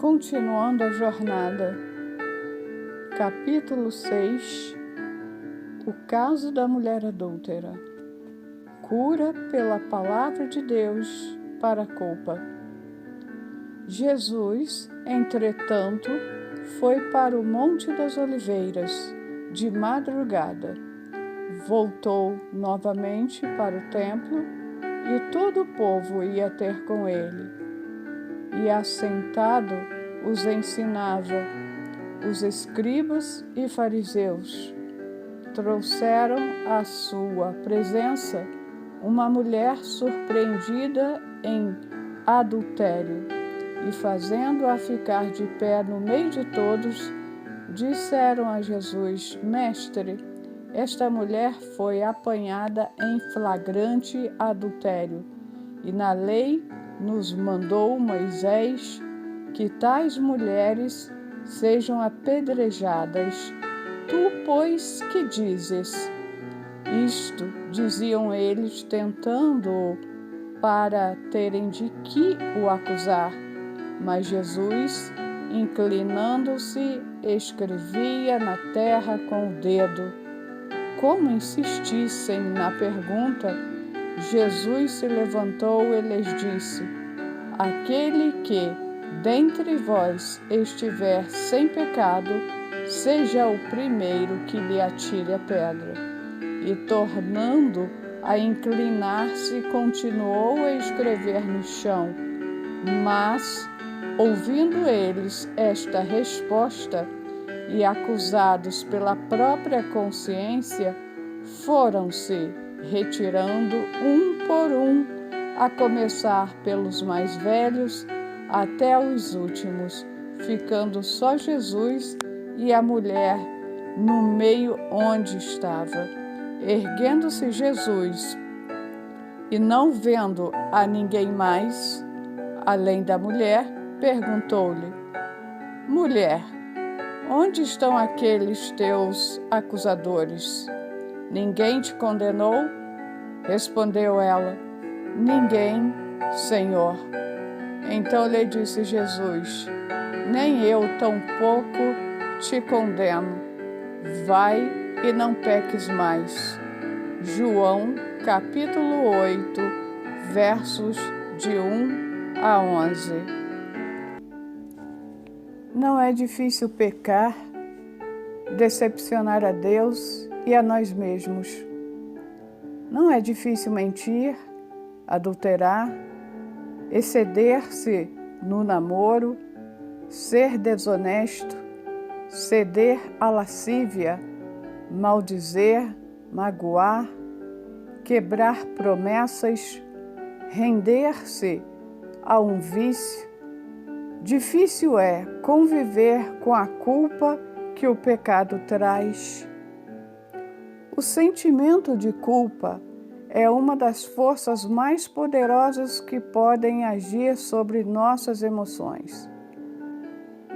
Continuando a jornada. Capítulo 6. O caso da mulher adúltera. Cura pela palavra de Deus para a culpa. Jesus, entretanto, foi para o Monte das Oliveiras, de madrugada. Voltou novamente para o templo, e todo o povo ia ter com ele. E assentado os ensinava. Os escribas e fariseus trouxeram à sua presença uma mulher surpreendida em adultério, e fazendo-a ficar de pé no meio de todos, disseram a Jesus: Mestre, esta mulher foi apanhada em flagrante adultério, e na lei nos mandou Moisés que tais mulheres sejam apedrejadas. Tu, pois, que dizes? Isto diziam eles, tentando-o para terem de que o acusar. Mas Jesus, inclinando-se, escrevia na terra com o dedo. Como insistissem na pergunta, Jesus se levantou e lhes disse: Aquele que dentre vós estiver sem pecado, seja o primeiro que lhe atire a pedra. E tornando a inclinar-se, continuou a escrever no chão. Mas, ouvindo eles esta resposta, e acusados pela própria consciência, foram-se retirando um por um, a começar pelos mais velhos até os últimos, ficando só Jesus e a mulher no meio onde estava. Erguendo-se Jesus e não vendo a ninguém mais, além da mulher, perguntou-lhe: Mulher, onde estão aqueles teus acusadores? Ninguém te condenou? Respondeu ela: Ninguém, Senhor. Então lhe disse Jesus: Nem eu tampouco te condeno. Vai e não peques mais. João, capítulo 8, versos de 1 a 11. Não é difícil pecar, decepcionar a Deus e a nós mesmos. Não é difícil mentir, adulterar, exceder-se no namoro, ser desonesto, ceder à lascívia, maldizer, magoar, quebrar promessas, render-se a um vício. Difícil é conviver com a culpa que o pecado traz. O sentimento de culpa é uma das forças mais poderosas que podem agir sobre nossas emoções.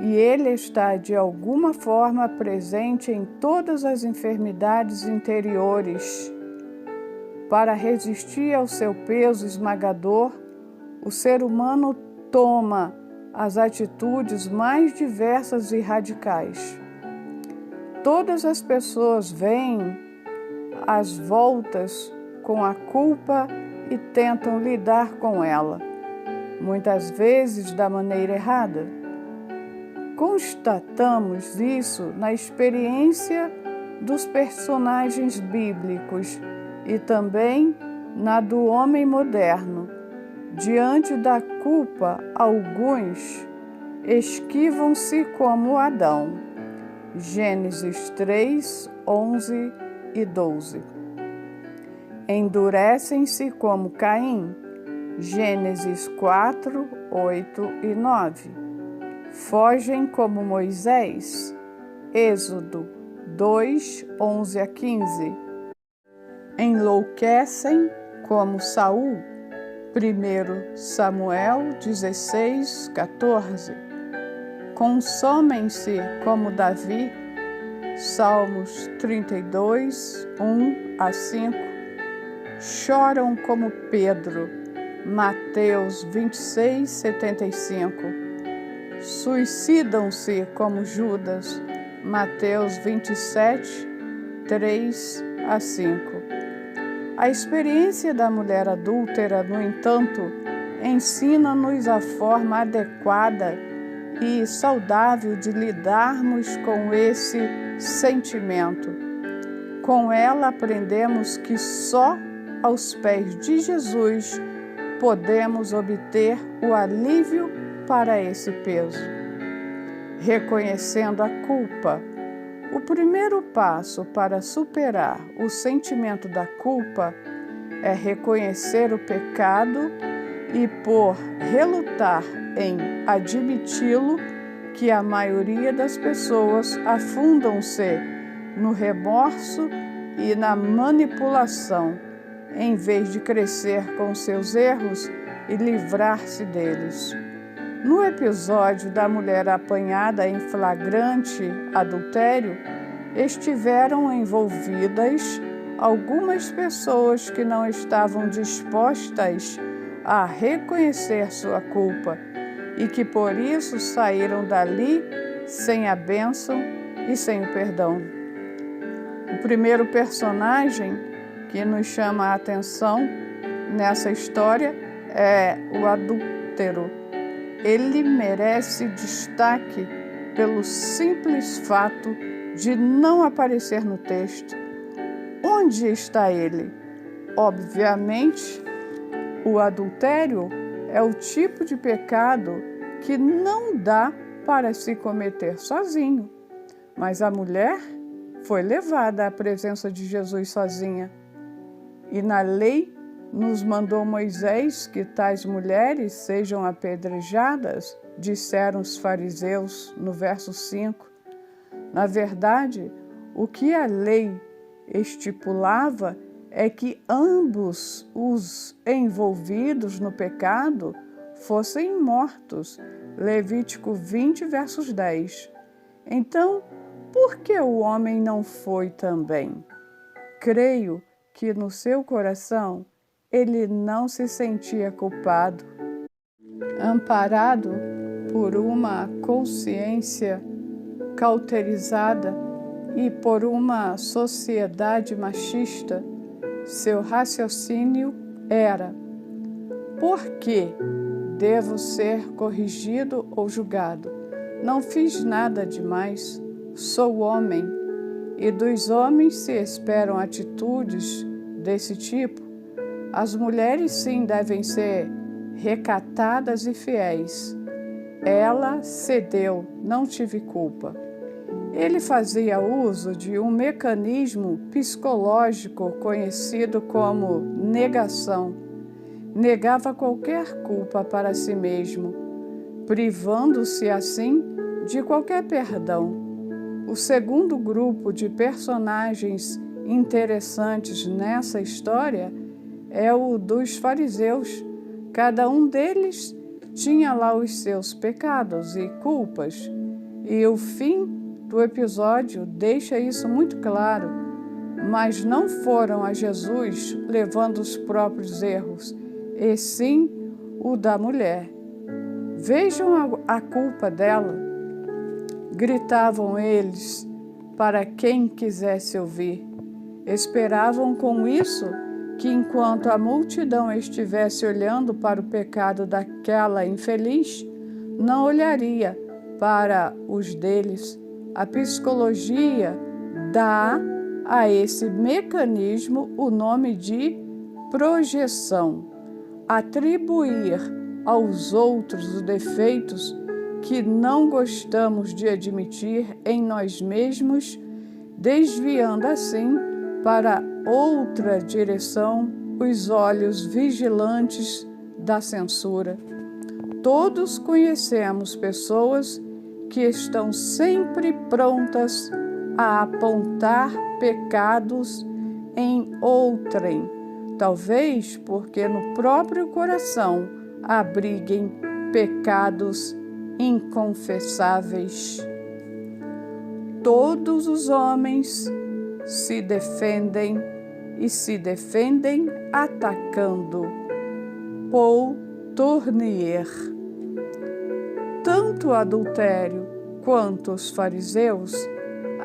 E ele está, de alguma forma, presente em todas as enfermidades interiores. Para resistir ao seu peso esmagador, o ser humano toma as atitudes mais diversas e radicais. Todas as pessoas veem as voltas com a culpa e tentam lidar com ela, muitas vezes da maneira errada. Constatamos isso na experiência dos personagens bíblicos e também na do homem moderno. Diante da culpa, alguns esquivam-se como Adão. Gênesis 3, 11 e 12. Endurecem-se como Caim. Gênesis 4, 8 e 9. Fogem como Moisés. Êxodo 2, 11 a 15. Enlouquecem como Saul. 1 Samuel 16, 14. Consomem-se como Davi. Salmos 32, 1 a 5. Choram como Pedro. Mateus 26, 75. suicidam-se como Judas. Mateus 27, 3 a 5. A experiência da mulher adúltera, no entanto, ensina-nos a forma adequada e saudável de lidarmos com esse sentimento. Com ela aprendemos que só aos pés de Jesus podemos obter o alívio para esse peso. Reconhecendo a culpa, o primeiro passo para superar o sentimento da culpa é reconhecer o pecado e, por relutar em admiti-lo, que a maioria das pessoas afundam-se no remorso e na manipulação, em vez de crescer com seus erros e livrar-se deles. No episódio da mulher apanhada em flagrante adultério, estiveram envolvidas algumas pessoas que não estavam dispostas a reconhecer sua culpa e que por isso saíram dali sem a bênção e sem o perdão. O primeiro personagem que nos chama a atenção nessa história é o adúltero. Ele merece destaque pelo simples fato de não aparecer no texto. Onde está ele? Obviamente, o adultério é o tipo de pecado que não dá para se cometer sozinho. Mas a mulher foi levada à presença de Jesus sozinha. E na lei nos mandou Moisés que tais mulheres sejam apedrejadas, disseram os fariseus no verso 5. Na verdade, o que a lei estipulava é que ambos os envolvidos no pecado fossem mortos. Levítico 20, versos 10. Então, por que o homem não foi também? Creio que no seu coração ele não se sentia culpado. Amparado por uma consciência cauterizada e por uma sociedade machista, seu raciocínio era: por que devo ser corrigido ou julgado? Não fiz nada demais, sou homem. E dos homens se esperam atitudes desse tipo. As mulheres sim devem ser recatadas e fiéis. Ela cedeu, não tive culpa. Ele fazia uso de um mecanismo psicológico conhecido como negação. Negava qualquer culpa para si mesmo, privando-se assim de qualquer perdão. O segundo grupo de personagens interessantes nessa história é o dos fariseus. Cada um deles tinha lá os seus pecados e culpas, e o fim do episódio deixa isso muito claro. Mas não foram a Jesus levando os próprios erros, e sim o da mulher. Vejam a culpa dela. Gritavam eles para quem quisesse ouvir. Esperavam com isso que, enquanto a multidão estivesse olhando para o pecado daquela infeliz, não olharia para os deles. A psicologia dá a esse mecanismo o nome de projeção. Atribuir aos outros os defeitos que não gostamos de admitir em nós mesmos, desviando assim para outra direção os olhos vigilantes da censura. Todos conhecemos pessoas que estão sempre prontas a apontar pecados em outrem, talvez porque no próprio coração abriguem pecados inconfessáveis. Todos os homens se defendem e se defendem atacando. Paul Tournier. tanto o adultério quanto os fariseus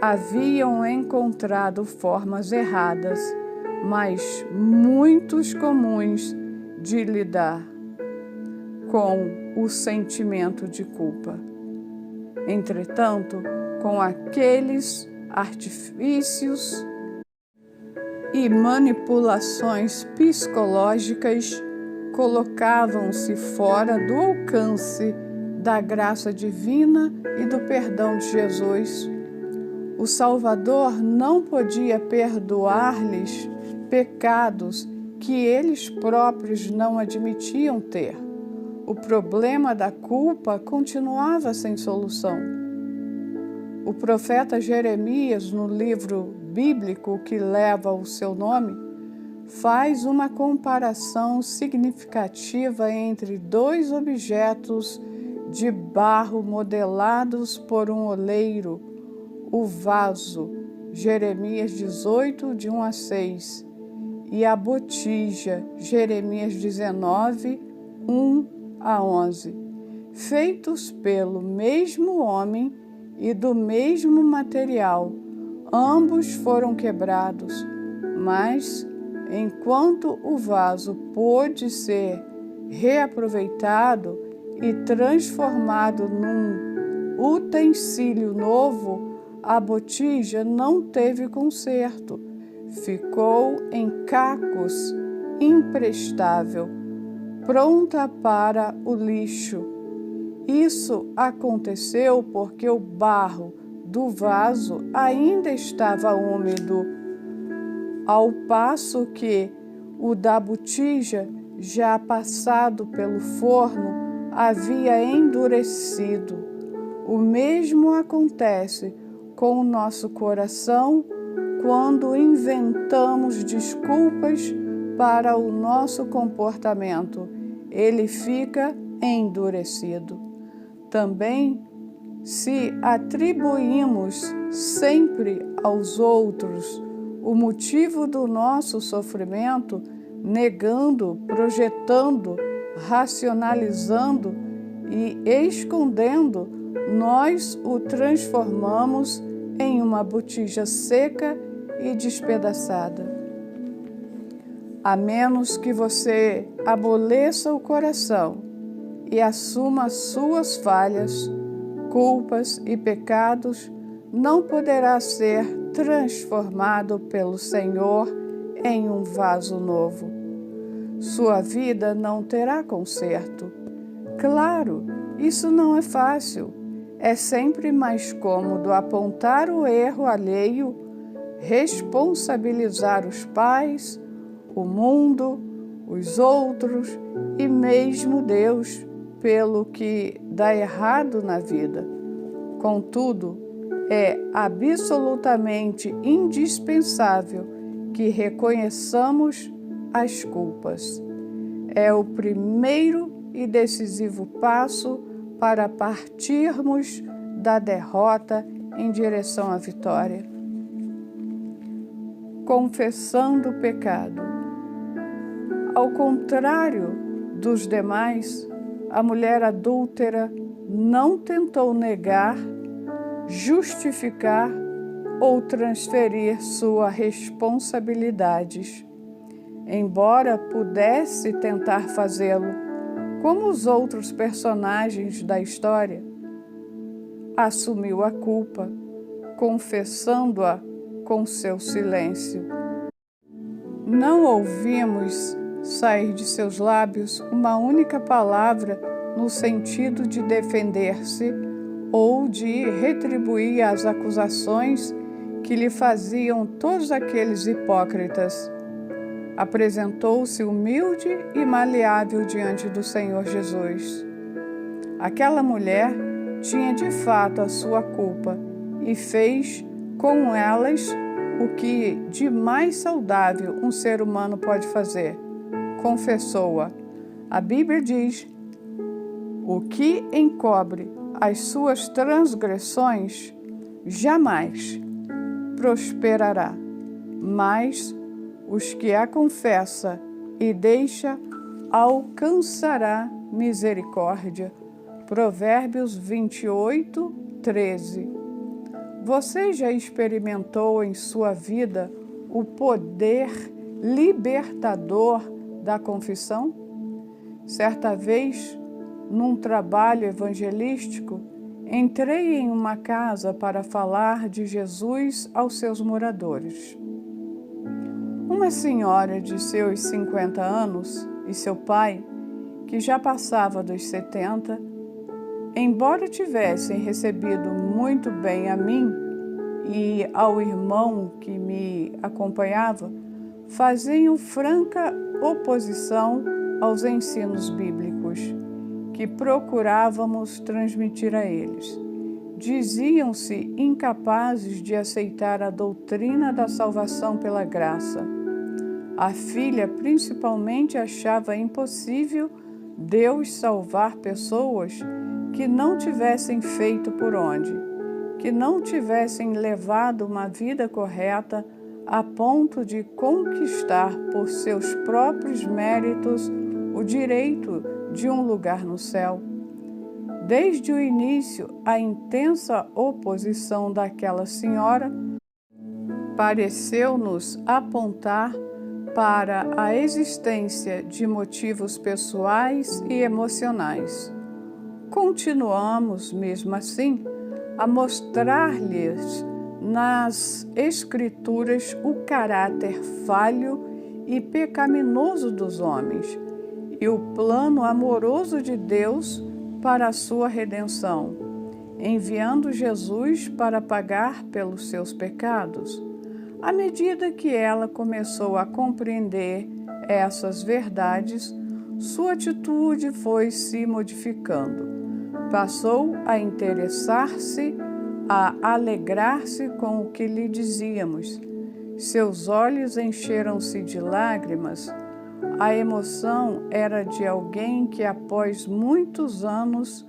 haviam encontrado formas erradas, mas muitos comuns de lidar com o sentimento de culpa. Entretanto, com aqueles artifícios e manipulações psicológicas, colocavam-se fora do alcance da graça divina e do perdão de Jesus. O Salvador não podia perdoar-lhes pecados que eles próprios não admitiam ter. O problema da culpa continuava sem solução. O profeta Jeremias, no livro bíblico que leva o seu nome, faz uma comparação significativa entre dois objetos de barro modelados por um oleiro, o vaso, Jeremias 18, de 1 a 6, e a botija, Jeremias 19, 1 a 11, feitos pelo mesmo homem e do mesmo material. Ambos foram quebrados, mas enquanto o vaso pôde ser reaproveitado e transformado num utensílio novo, a botija não teve conserto. Ficou em cacos, imprestável, pronta para o lixo. Isso aconteceu porque o barro do vaso ainda estava úmido, ao passo que o da botija, já passado pelo forno, havia endurecido. O mesmo acontece com o nosso coração quando inventamos desculpas para o nosso comportamento. Ele fica endurecido. Também, se atribuímos sempre aos outros o motivo do nosso sofrimento, negando, projetando, racionalizando e escondendo, nós o transformamos em uma botija seca e despedaçada. A menos que você amoleça o coração e assuma suas falhas, culpas e pecados, não poderá ser transformado pelo Senhor em um vaso novo. Sua vida não terá conserto. Claro, isso não é fácil. É sempre mais cômodo apontar o erro alheio, responsabilizar os pais, o mundo, os outros e mesmo Deus pelo que dá errado na vida. Contudo, é absolutamente indispensável que reconheçamos as culpas. É o primeiro e decisivo passo para partirmos da derrota em direção à vitória. Confessando o pecado. Ao contrário dos demais, a mulher adúltera não tentou negar, justificar ou transferir suas responsabilidades. Embora pudesse tentar fazê-lo, como os outros personagens da história, assumiu a culpa, confessando-a com seu silêncio. Não ouvimos sair de seus lábios uma única palavra no sentido de defender-se ou de retribuir as acusações que lhe faziam todos aqueles hipócritas. Apresentou-se humilde e maleável diante do Senhor Jesus. Aquela mulher tinha de fato a sua culpa e fez com elas o que de mais saudável um ser humano pode fazer. Confessou-a. A Bíblia diz: o que encobre as suas transgressões jamais prosperará, mas os que a confessa e deixa alcançará misericórdia. Provérbios 28, 13. Você já experimentou em sua vida o poder libertador da confissão? Certa vez, num trabalho evangelístico, entrei em uma casa para falar de Jesus aos seus moradores. Uma senhora de seus 50 anos e seu pai, que já passava dos 70, embora tivessem recebido muito bem a mim e ao irmão que me acompanhava, faziam franca oposição aos ensinos bíblicos que procurávamos transmitir a eles. Diziam-se incapazes de aceitar a doutrina da salvação pela graça. A filha principalmente achava impossível Deus salvar pessoas que não tivessem feito por onde, que não tivessem levado uma vida correta a ponto de conquistar por seus próprios méritos o direito de um lugar no céu. Desde o início, a intensa oposição daquela senhora pareceu-nos apontar para a existência de motivos pessoais e emocionais. Continuamos, mesmo assim, a mostrar-lhes nas Escrituras o caráter falho e pecaminoso dos homens e o plano amoroso de Deus para a sua redenção, enviando Jesus para pagar pelos seus pecados. À medida que ela começou a compreender essas verdades, sua atitude foi se modificando. Passou a interessar-se, a alegrar-se com o que lhe dizíamos. Seus olhos encheram-se de lágrimas. A emoção era de alguém que, após muitos anos,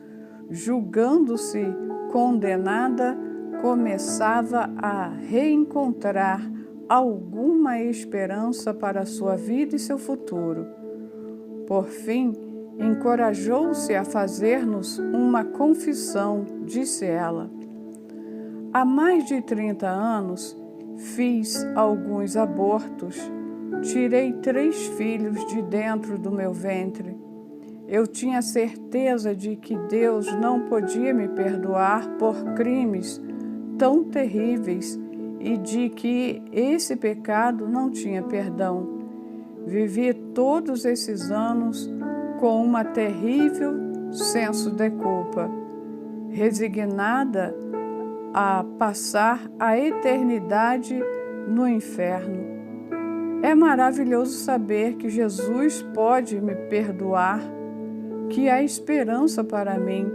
julgando-se condenada, começava a reencontrar alguma esperança para sua vida e seu futuro. Por fim, encorajou-se a fazer-nos uma confissão, disse ela. Há mais de 30 anos, fiz alguns abortos. Tirei 3 filhos de dentro do meu ventre. Eu tinha certeza de que Deus não podia me perdoar por crimes tão terríveis e de que esse pecado não tinha perdão. Vivi todos esses anos com uma terrível senso de culpa, resignada a passar a eternidade no inferno. É maravilhoso saber que Jesus pode me perdoar, que há esperança para mim.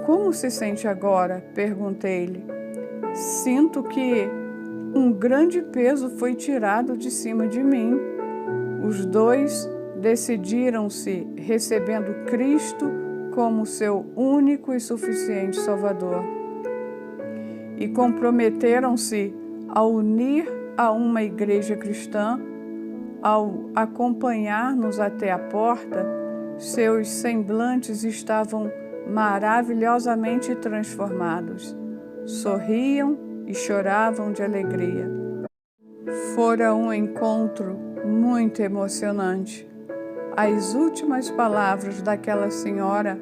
Como se sente agora? Perguntei-lhe. Sinto que um grande peso foi tirado de cima de mim. Os dois decidiram-se recebendo Cristo como seu único e suficiente Salvador. E comprometeram-se a unir a uma igreja cristã. Ao acompanhar-nos até a porta, seus semblantes estavam maravilhosamente transformados. Sorriam e choravam de alegria. Fora um encontro muito emocionante. As últimas palavras daquela senhora,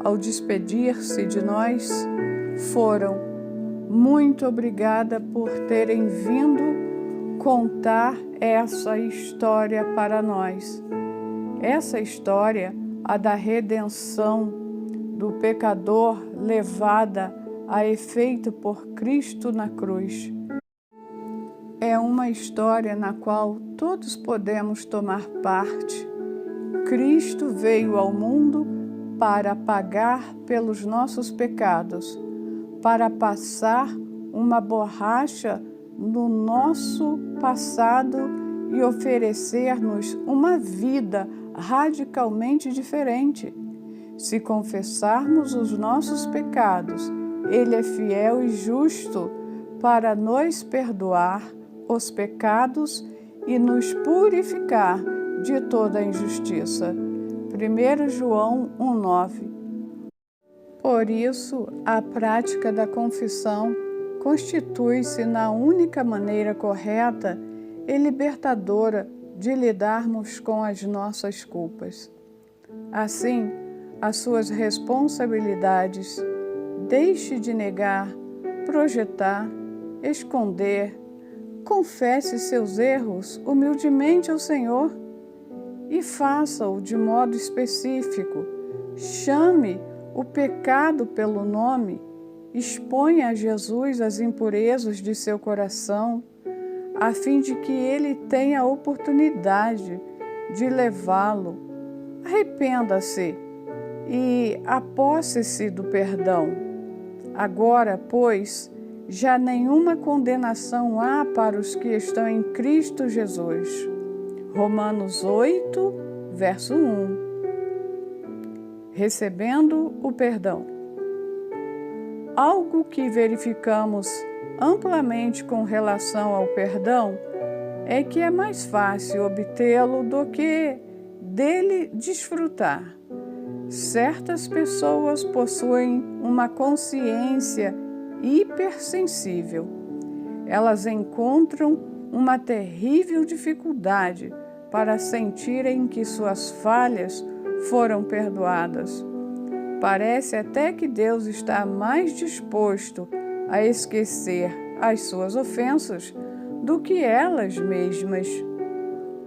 ao despedir-se de nós, foram: muito obrigada por terem vindo contar essa história para nós. Essa história, a da redenção do pecador levada a efeito por Cristo na cruz. É uma história na qual todos podemos tomar parte. Cristo veio ao mundo para pagar pelos nossos pecados, para passar uma borracha no nosso passado e oferecer-nos uma vida radicalmente diferente. Se confessarmos os nossos pecados, Ele é fiel e justo para nos perdoar os pecados e nos purificar de toda a injustiça. 1 João 1,9. Por isso, a prática da confissão constitui-se na única maneira correta e libertadora de lidarmos com as nossas culpas. Assim, as suas responsabilidades, deixe de negar, projetar, esconder, confesse seus erros humildemente ao Senhor e faça-o de modo específico. Chame o pecado pelo nome, exponha a Jesus as impurezas de seu coração, a fim de que ele tenha a oportunidade de levá-lo. Arrependa-se e aposse-se do perdão. Agora, pois, já nenhuma condenação há para os que estão em Cristo Jesus. Romanos 8, verso 1. Recebendo o perdão. Algo que verificamos amplamente com relação ao perdão é que é mais fácil obtê-lo do que dele desfrutar. Certas pessoas possuem uma consciência hipersensível. Elas encontram uma terrível dificuldade para sentirem que suas falhas foram perdoadas. Parece até que Deus está mais disposto a esquecer as suas ofensas do que elas mesmas.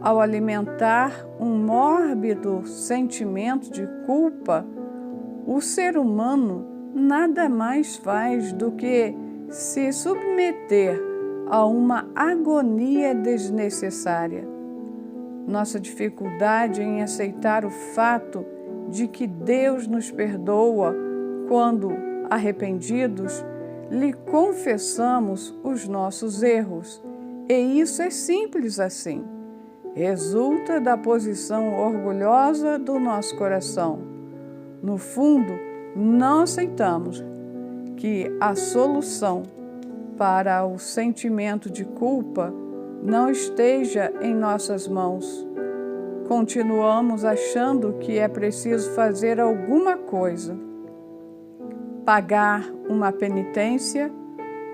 Ao alimentar um mórbido sentimento de culpa, o ser humano nada mais faz do que se submeter a uma agonia desnecessária. Nossa dificuldade em aceitar o fato de que Deus nos perdoa quando, arrependidos, lhe confessamos os nossos erros. E isso é simples assim. Resulta da posição orgulhosa do nosso coração. No fundo, não aceitamos que a solução para o sentimento de culpa não esteja em nossas mãos. Continuamos achando que é preciso fazer alguma coisa, pagar uma penitência,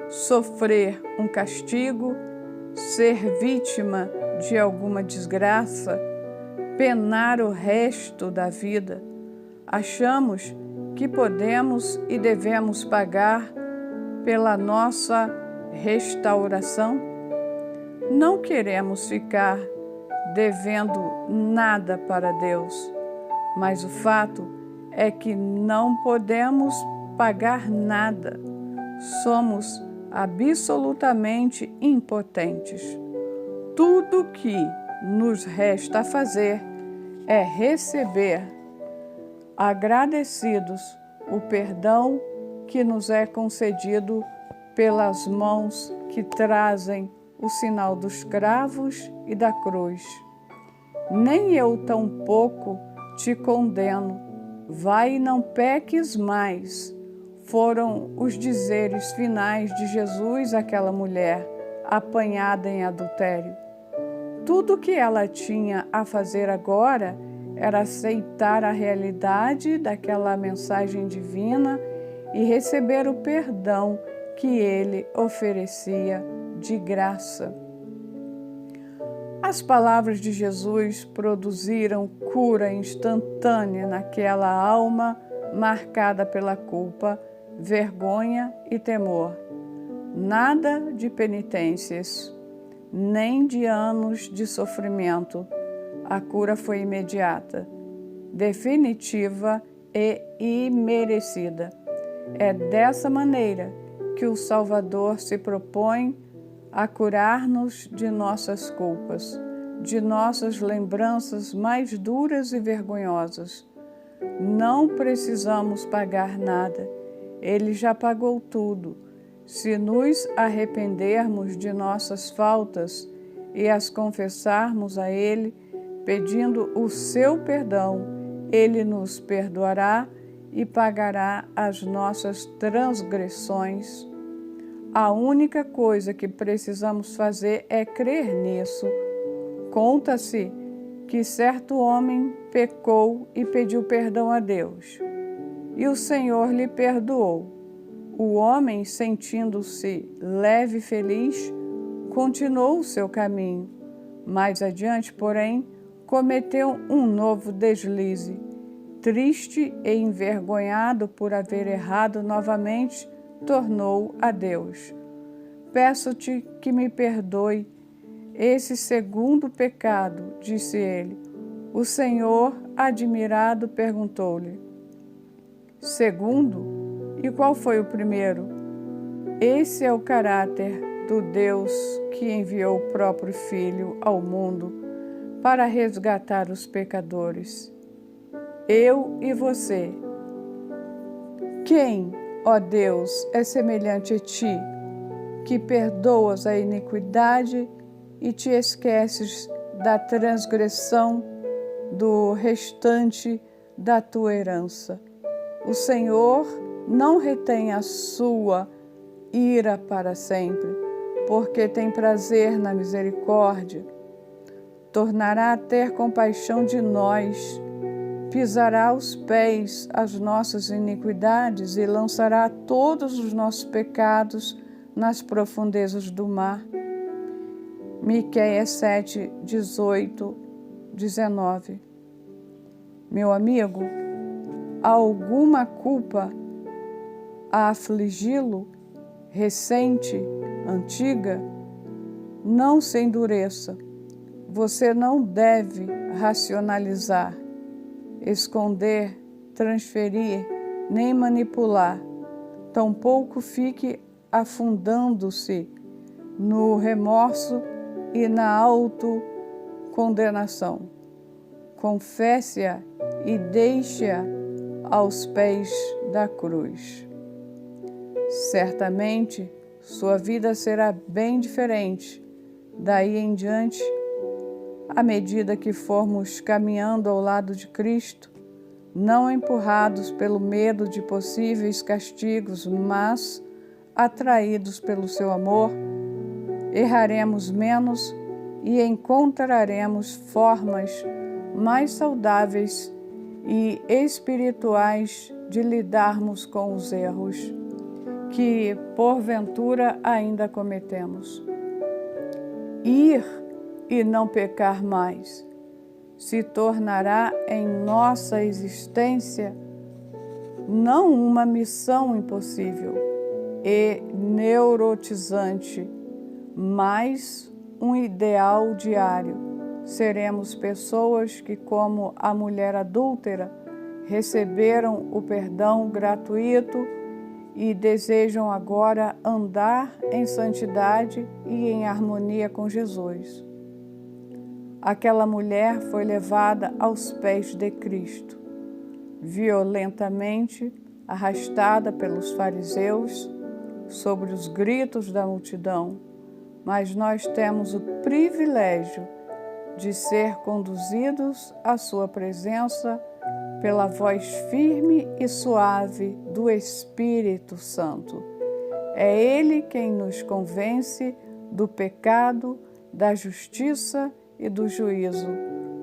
sofrer um castigo, ser vítima de alguma desgraça, penar o resto da vida. Achamos que podemos e devemos pagar pela nossa restauração. Não queremos ficar devendo nada para Deus, mas o fato é que não podemos pagar nada. Somos absolutamente impotentes. Tudo que nos resta fazer é receber, agradecidos, o perdão que nos é concedido pelas mãos que trazem o sinal dos cravos e da cruz. Nem eu tampouco te condeno, vai e não peques mais, foram os dizeres finais de Jesus àquela mulher apanhada em adultério. Tudo o que ela tinha a fazer agora era aceitar a realidade daquela mensagem divina e receber o perdão que ele oferecia de graça. As palavras de Jesus produziram cura instantânea naquela alma marcada pela culpa, vergonha e temor. Nada de penitências, nem de anos de sofrimento. A cura foi imediata, definitiva e imerecida. É dessa maneira que o Salvador se propõe a curar-nos de nossas culpas, de nossas lembranças mais duras e vergonhosas. Não precisamos pagar nada, Ele já pagou tudo. Se nos arrependermos de nossas faltas e as confessarmos a Ele, pedindo o seu perdão, Ele nos perdoará e pagará as nossas transgressões. A única coisa que precisamos fazer é crer nisso. Conta-se que certo homem pecou e pediu perdão a Deus. e o Senhor lhe perdoou. O homem, sentindo-se leve e feliz, continuou o seu caminho. Mais adiante, porém, cometeu um novo deslize. Triste e envergonhado por haver errado novamente, tornou a Deus. Peço-te que me perdoe esse segundo pecado, disse ele. O Senhor, admirado, perguntou-lhe: segundo? E qual foi o primeiro? Esse é o caráter do Deus que enviou o próprio Filho ao mundo para resgatar os pecadores. Eu e você. Quem, ó Deus, é semelhante a ti, que perdoas a iniquidade e te esqueces da transgressão do restante da tua herança? O Senhor não retém a sua ira para sempre, porque tem prazer na misericórdia. Tornará a ter compaixão de nós, pisará aos pés as nossas iniquidades e lançará todos os nossos pecados nas profundezas do mar. Miqueias 7, 18, 19. Meu amigo, há alguma culpa a afligi-lo, recente, antiga? Não se endureça. Você não deve racionalizar, esconder, transferir, nem manipular. Tampouco fique afundando-se no remorso e na autocondenação. Confesse-a e deixe-a aos pés da cruz. Certamente, sua vida será bem diferente daí em diante, à medida que formos caminhando ao lado de Cristo, não empurrados pelo medo de possíveis castigos, mas atraídos pelo seu amor, erraremos menos e encontraremos formas mais saudáveis e espirituais de lidarmos com os erros que, porventura, ainda cometemos. Ir e não pecar mais se tornará em nossa existência não uma missão impossível e neurotizante, mas um ideal diário. Seremos pessoas que, como a mulher adúltera, receberam o perdão gratuito e desejam agora andar em santidade e em harmonia com Jesus. Aquela mulher foi levada aos pés de Cristo, violentamente arrastada pelos fariseus, sobre os gritos da multidão, mas nós temos o privilégio de ser conduzidos à sua presença pela voz firme e suave do Espírito Santo. É Ele quem nos convence do pecado, da justiça e do juízo.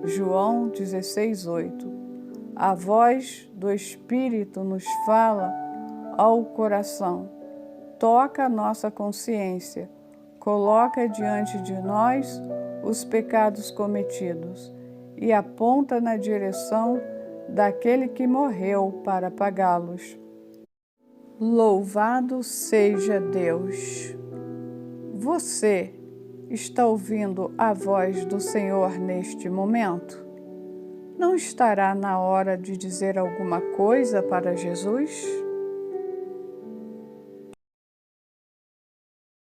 João 16:8. A voz do Espírito nos fala ao coração, toca a nossa consciência, coloca diante de nós os pecados cometidos e aponta na direção daquele que morreu para pagá-los. Louvado seja Deus! Você está ouvindo a voz do Senhor neste momento? Não estará na hora de dizer alguma coisa para Jesus?